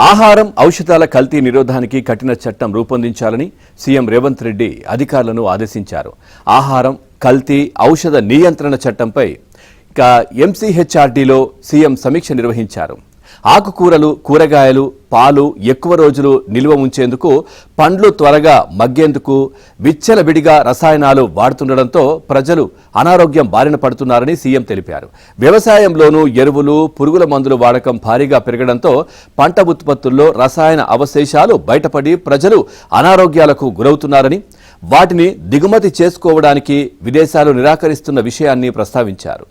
ఆహారం ఔషధాల కల్తీ నిరోధానికి కఠిన చట్టం రూపొందించాలని సీఎం రేవంత్ రెడ్డి అధికారులను ఆదేశించారు. ఆహారం కల్తీ ఔషధ నియంత్రణ చట్టంపై ఎంసీహెచ్ఆర్డీలో సీఎం సమీక్ష నిర్వహించారు. ఆకుకూరలు, కూరగాయలు, పాలు ఎక్కువ రోజులు నిల్వ ఉంచేందుకు, పండ్లు త్వరగా మగ్గేందుకు విచ్చలవిడిగా రసాయనాలు వాడుతుండటంతో ప్రజలు అనారోగ్యం బారిన పడుతున్నారని సీఎం తెలిపారు. వ్యవసాయంలోనూ ఎరువులు, పురుగుల మందుల వాడకం భారీగా పెరగడంతో పంట ఉత్పత్తుల్లో రసాయన అవశేషాలు బయటపడి ప్రజలు అనారోగ్యాలకు గురవుతున్నారని, వాటిని దిగుమతి చేసుకోవడానికి విదేశాలు నిరాకరిస్తున్న విషయాన్ని ప్రస్తావించారు.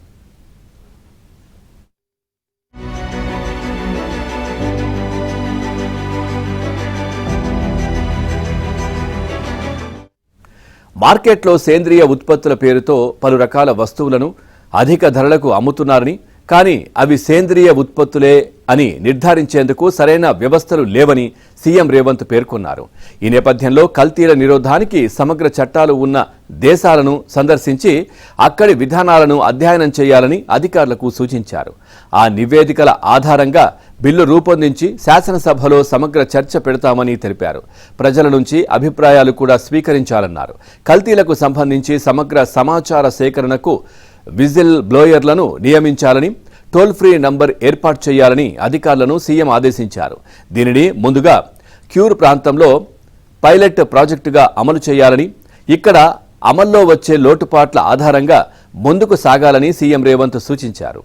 మార్కెట్లో సేంద్రియ ఉత్పత్తుల పేరుతో పలు రకాల వస్తువులను అధిక ధరలకు అమ్ముతున్నారని, కానీ అవి సేంద్రియ ఉత్పత్తులే అని నిర్ధారించేందుకు సరైన వ్యవస్థలు లేవని సీఎం రేవంత్ పేర్కొన్నారు. ఈ నేపథ్యంలో కల్తీల నిరోధానికి సమగ్ర చట్టాలు ఉన్న దేశాలను సందర్శించి అక్కడి విధానాలను అధ్యయనం చేయాలని అధికారులకు సూచించారు. ఆ నివేదికల ఆధారంగా బిల్లు రూపొందించి శాసనసభలో సమగ్ర చర్చ పెడతామని తెలిపారు. ప్రజల నుంచి అభిప్రాయాలు కూడా స్వీకరించాలన్నారు. కల్తీలకు సంబంధించి సమగ్ర సమాచార సేకరణకు విజిల్ బ్లోయర్లను నియమించాలని, టోల్ ఫ్రీ నంబర్ ఏర్పాటు చేయాలని అధికారులను సీఎం ఆదేశించారు. దీనిని ముందుగా క్యూర్ ప్రాంతంలో పైలట్ ప్రాజెక్టుగా అమలు చేయాలని, ఇక్కడ అమల్లో వచ్చే లోటుపాట్ల ఆధారంగా ముందుకు సాగాలని సీఎం రేవంత్ సూచించారు.